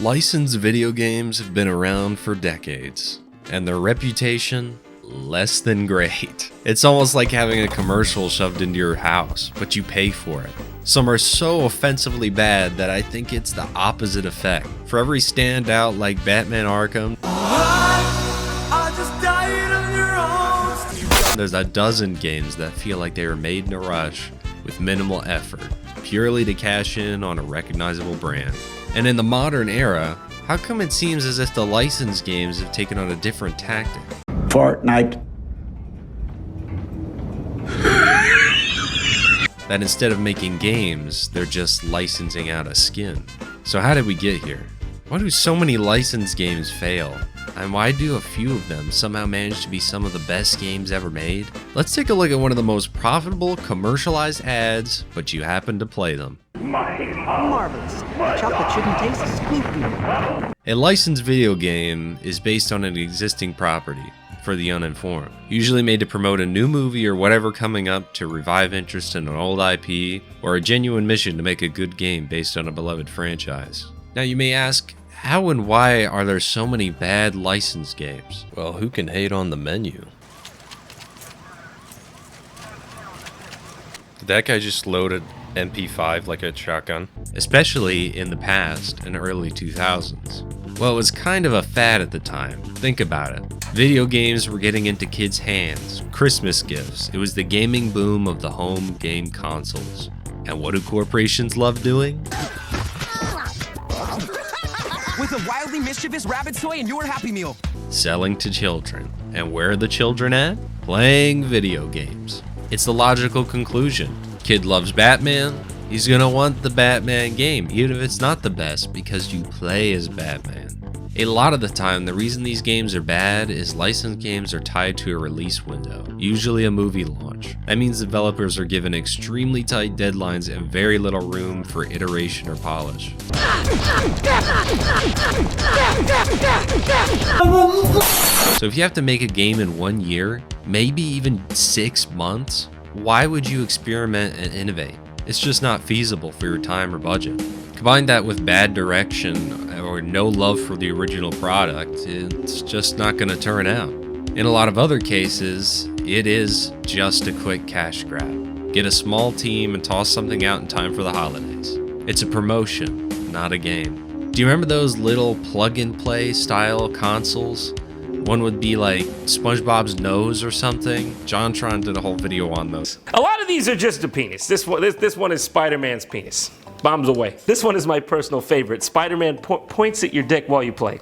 Licensed video games have been around for decades, and their reputation, less than great. It's almost like having a commercial shoved into your house, but you pay for it. Some are so offensively bad that I think it's the opposite effect. For every standout like Batman Arkham, there's a dozen games that feel like they were made in a rush with minimal effort, purely to cash in on a recognizable brand. And in the modern era, how come it seems as if the licensed games have taken on a different tactic? Fortnite. That instead of making games, they're just licensing out a skin. So how did we get here? Why do so many licensed games fail? And why do a few of them somehow manage to be some of the best games ever made? Let's take a look at one of the most profitable commercialized ads, but you happen to play them. Marvelous. Chocolate shouldn't taste gluten. A licensed video game is based on an existing property, for the uninformed, usually made to promote a new movie or whatever coming up, to revive interest in an old IP, or a genuine mission to make a good game based on a beloved franchise. Now you may ask, how and why are there so many bad licensed games? Well, who can hate on the menu? Did that guy just loaded MP5 like a shotgun? Especially in the past and early 2000s. Well, it was kind of a fad at the time. Think about it. Video games were getting into kids' hands. Christmas gifts. It was the gaming boom of the home game consoles. And what do corporations love doing? With a wildly mischievous rabbit toy and your Happy Meal. Selling to children. And where are the children at? Playing video games. It's the logical conclusion. Kid loves Batman, he's gonna want the Batman game, even if it's not the best, because you play as Batman. A lot of the time, the reason these games are bad is licensed games are tied to a release window, usually a movie launch. That means developers are given extremely tight deadlines and very little room for iteration or polish. So if you have to make a game in 1 year, maybe even 6 months, why would you experiment and innovate? It's just not feasible for your time or budget. Combine that with bad direction or no love for the original product, it's just not going to turn out. In a lot of other cases, it is just a quick cash grab. Get a small team and toss something out in time for the holidays. It's a promotion, not a game. Do you remember those little plug-and-play style consoles? One would be like SpongeBob's nose or something. JonTron did a whole video on those. A lot of these are just a penis. This one is Spider-Man's penis. Bombs away. This one is my personal favorite. Spider-Man points at your dick while you play.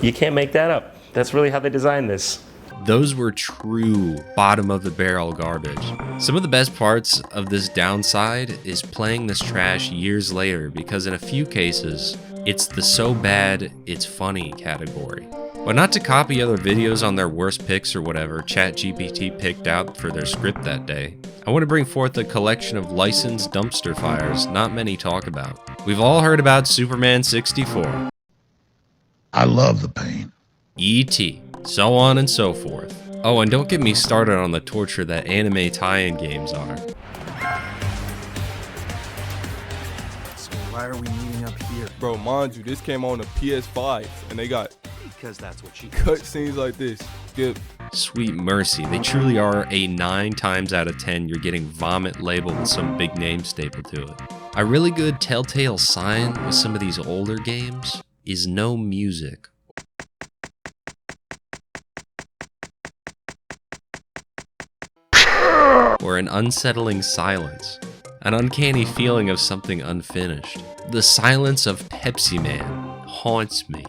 You can't make that up. That's really how they designed this. Those were true bottom of the barrel garbage. Some of the best parts of this downside is playing this trash years later, because in a few cases, it's the so bad it's funny category. But not to copy other videos on their worst picks or whatever ChatGPT picked out for their script that day, I want to bring forth a collection of licensed dumpster fires not many talk about. We've all heard about Superman 64. I love the pain. E.T., so on and so forth. Oh, and don't get me started on the torture that anime tie-in games are. So why are we meeting up here? Bro, mind you, this came on the PS5, and they got Because that's what she cutscenes like this. Skip. Sweet mercy, they truly are a 9 times out of 10 you're getting vomit labeled with some big name stapled to it. A really good telltale sign with some of these older games is no music. Or an unsettling silence. An uncanny feeling of something unfinished. The silence of Pepsi Man haunts me.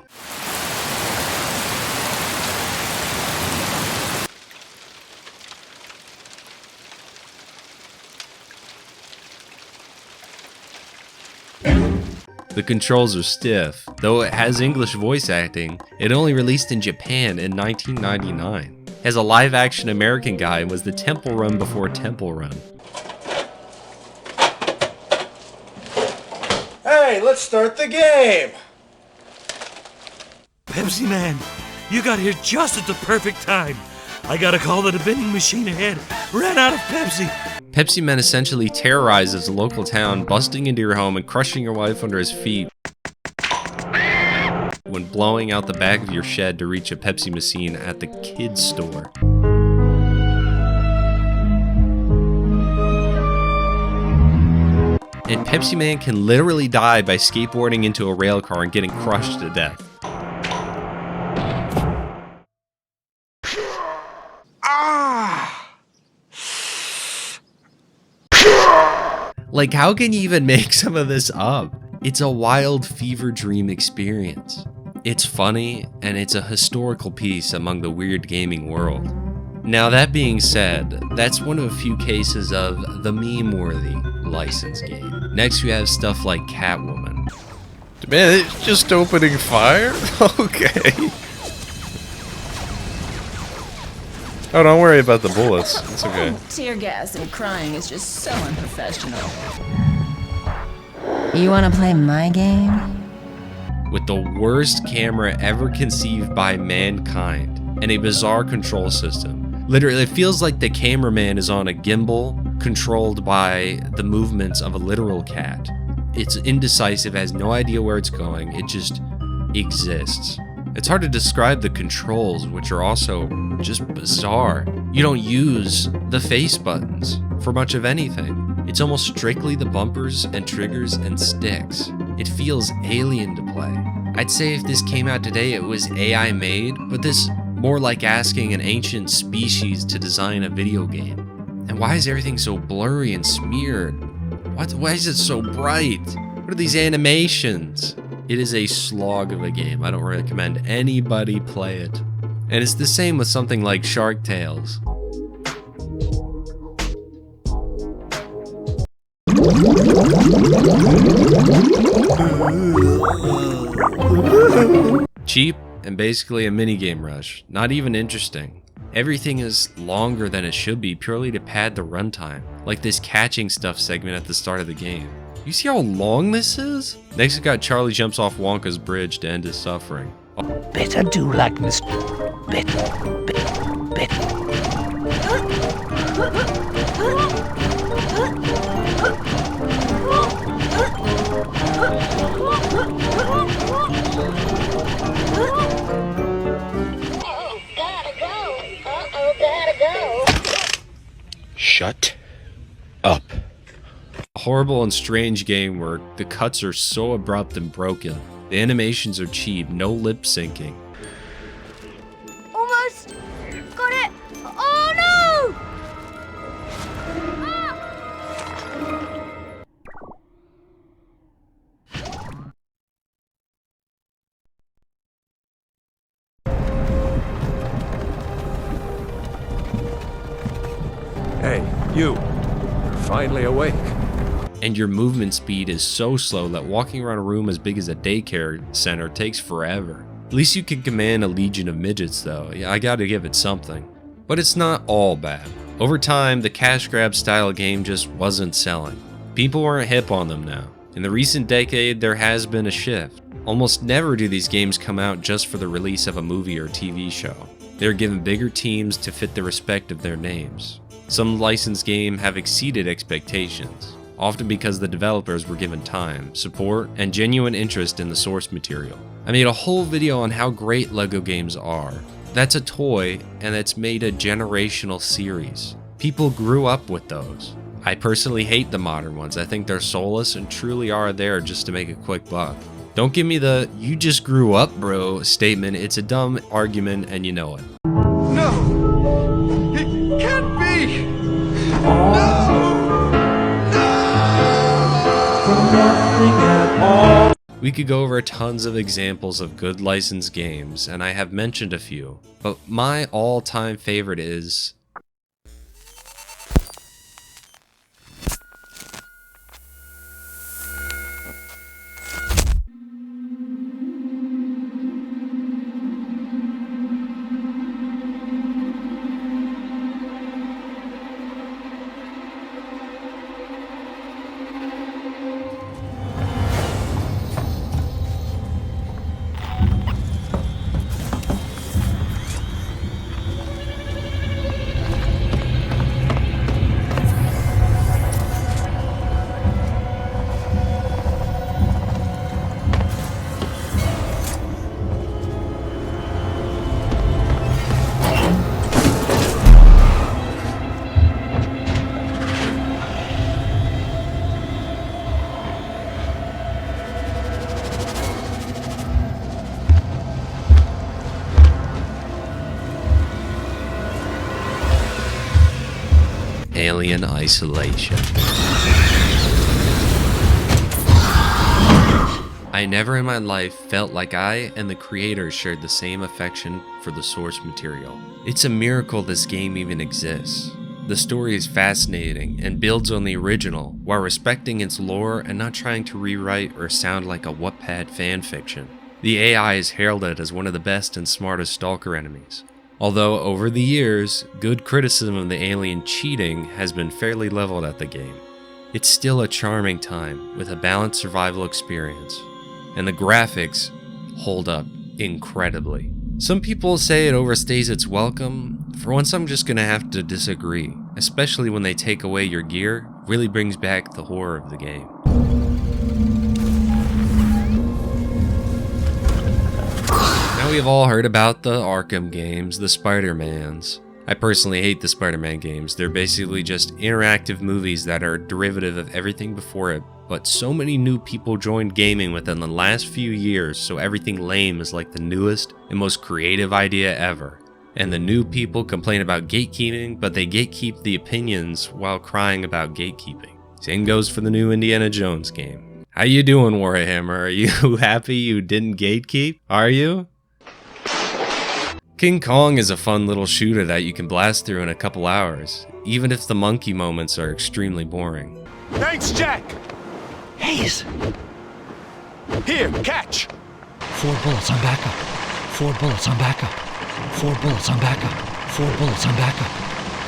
The controls are stiff. Though it has English voice acting, it only released in Japan in 1999. As a live-action American guy, and was the Temple Run before Temple Run. Hey, let's start the game! Pepsi Man, you got here just at the perfect time. I got a call that a vending machine ahead ran out of Pepsi. Pepsi Man essentially terrorizes a local town, busting into your home and crushing your wife under his feet. when blowing out the back of your shed to reach a Pepsi machine at the kids' store. And Pepsi Man can literally die by skateboarding into a rail car and getting crushed to death. Like, how can you even make some of this up? It's a wild fever dream experience. It's funny, and it's a historical piece among the weird gaming world. Now that being said, that's one of a few cases of the meme-worthy license game. Next we have stuff like Catwoman. Man, it's just opening fire? Okay. Oh, don't worry about the bullets. It's okay. Tear gas and crying is just so unprofessional. You wanna play my game? With the worst camera ever conceived by mankind and a bizarre control system. Literally, it feels like the cameraman is on a gimbal controlled by the movements of a literal cat. It's indecisive, has no idea where it's going, it just exists. It's hard to describe the controls, which are also just bizarre. You don't use the face buttons for much of anything. It's almost strictly the bumpers and triggers and sticks. It feels alien to play. I'd say if this came out today, it was AI made, but this more like asking an ancient species to design a video game. And why is everything so blurry and smeared? Why is it so bright? What are these animations? It is a slog of a game. I don't recommend anybody play it. And it's the same with something like Shark Tales. Cheap and basically a minigame rush. Not even interesting. Everything is longer than it should be purely to pad the runtime, like this catching stuff segment at the start of the game. You see how long this is? Next we got Charlie jumps off Wonka's bridge to end his suffering. Better do like Mr. Better. Shut up. A horrible and strange game where the cuts are so abrupt and broken. The animations are cheap, no lip syncing. Almost got it. Oh no! Hey, you. You're finally awake. And your movement speed is so slow that walking around a room as big as a daycare center takes forever. At least you can command a legion of midgets though. Yeah, I gotta give it something. But it's not all bad. Over time, the cash grab style game just wasn't selling. People weren't hip on them now. In the recent decade, there has been a shift. Almost never do these games come out just for the release of a movie or TV show. They're given bigger teams to fit the respect of their names. Some licensed games have exceeded expectations, often because the developers were given time, support, and genuine interest in the source material. I made a whole video on how great LEGO games are. That's a toy, and it's made a generational series. People grew up with those. I personally hate the modern ones. I think they're soulless and truly are there just to make a quick buck. Don't give me the "you just grew up, bro" statement. It's a dumb argument and you know it. No! It can't be! No! We could go over tons of examples of good licensed games, and I have mentioned a few, but my all-time favorite is Alien Isolation. I never in my life felt like I and the creators shared the same affection for the source material. It's a miracle this game even exists. The story is fascinating and builds on the original while respecting its lore and not trying to rewrite or sound like a Wattpad fanfiction. The AI is heralded as one of the best and smartest stalker enemies. Although over the years, good criticism of the alien cheating has been fairly leveled at the game. It's still a charming time with a balanced survival experience, and the graphics hold up incredibly. Some people say it overstays its welcome. For once, I'm just gonna have to disagree, especially when they take away your gear. Really brings back the horror of the game. Now we've all heard about the Arkham games, the Spider-Mans. I personally hate the Spider-Man games. They're basically just interactive movies that are derivative of everything before it, but so many new people joined gaming within the last few years, so everything lame is like the newest and most creative idea ever. And the new people complain about gatekeeping, but they gatekeep the opinions while crying about gatekeeping. Same goes for the new Indiana Jones game. How you doing, Warhammer? Are you happy you didn't gatekeep? Are you? King Kong is a fun little shooter that you can blast through in a couple hours, even if the monkey moments are extremely boring. Thanks, Jack! Hayes! Here, catch! 4 bullets on backup. 4 bullets on backup. 4 bullets on backup. 4 bullets on backup.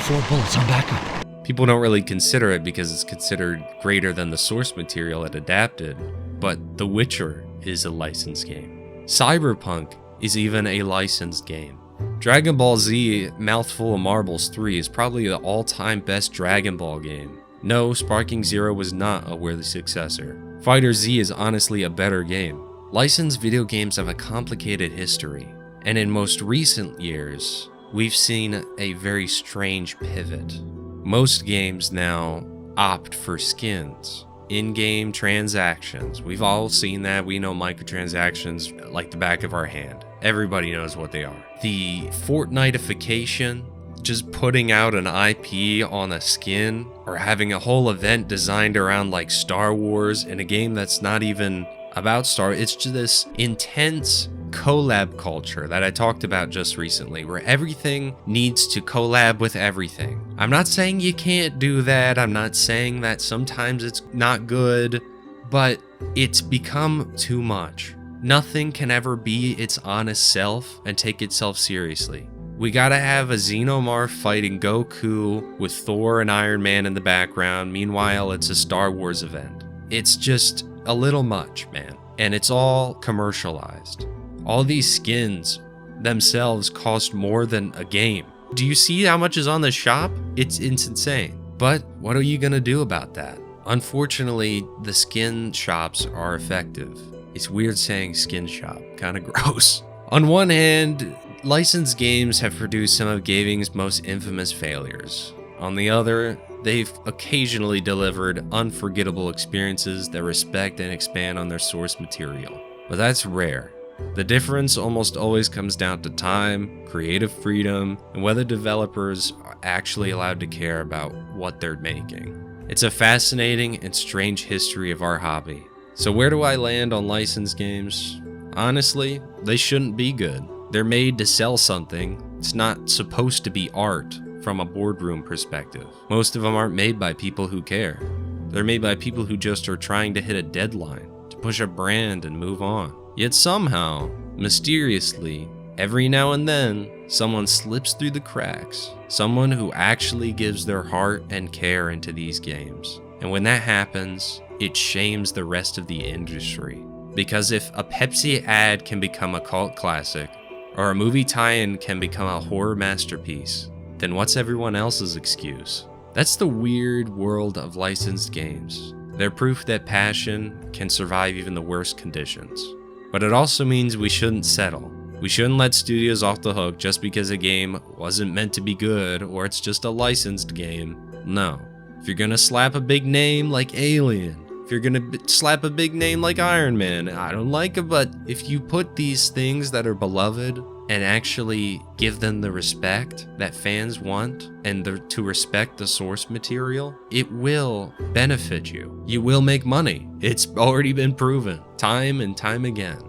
4 bullets on backup. People don't really consider it because it's considered greater than the source material it adapted, but The Witcher is a licensed game. Cyberpunk is even a licensed game. Dragon Ball Z Mouthful of Marbles 3 is probably the all-time best Dragon Ball game. No, Sparking Zero was not a worthy successor. Fighter Z is honestly a better game. Licensed video games have a complicated history, and in most recent years, we've seen a very strange pivot. Most games now opt for skins, in-game transactions. We've all seen that. We know microtransactions like the back of our hand. Everybody knows what they are. The Fortnite-ification, just putting out an IP on a skin, or having a whole event designed around like Star Wars in a game that's not even about Star. It's just this intense collab culture that I talked about just recently, where everything needs to collab with everything. I'm not saying you can't do that. I'm not saying that sometimes it's not good, but it's become too much. Nothing can ever be its honest self and take itself seriously. We gotta have a Xenomorph fighting Goku with Thor and Iron Man in the background. Meanwhile, it's a Star Wars event. It's just a little much, man. And it's all commercialized. All these skins themselves cost more than a game. Do you see how much is on the shop? It's insane. But what are you gonna do about that? Unfortunately, the skin shops are effective. It's weird saying skin shop, kinda gross. On one hand, licensed games have produced some of gaming's most infamous failures. On the other, they've occasionally delivered unforgettable experiences that respect and expand on their source material. But that's rare. The difference almost always comes down to time, creative freedom, and whether developers are actually allowed to care about what they're making. It's a fascinating and strange history of our hobby. So where do I land on licensed games? Honestly, they shouldn't be good. They're made to sell something. It's not supposed to be art from a boardroom perspective. Most of them aren't made by people who care. They're made by people who just are trying to hit a deadline, to push a brand and move on. Yet somehow, mysteriously, every now and then, someone slips through the cracks. Someone who actually gives their heart and care into these games. And when that happens, it shames the rest of the industry. Because if a Pepsi ad can become a cult classic, or a movie tie-in can become a horror masterpiece, then what's everyone else's excuse? That's the weird world of licensed games. They're proof that passion can survive even the worst conditions. But it also means we shouldn't settle. We shouldn't let studios off the hook just because a game wasn't meant to be good or it's just a licensed game. No. If you're gonna slap a big name like Alien, if you're gonna slap a big name like Iron Man, I don't like it, but if you put these things that are beloved and actually give them the respect that fans want and to respect the source material, it will benefit you. You will make money. It's already been proven time and time again.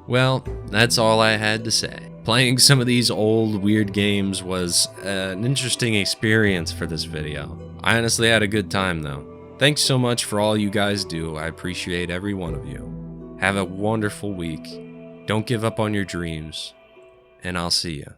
Well, that's all I had to say. Playing some of these old weird games was an interesting experience for this video. I honestly had a good time though. Thanks so much for all you guys do. I appreciate every one of you. Have a wonderful week. Don't give up on your dreams, and I'll see you.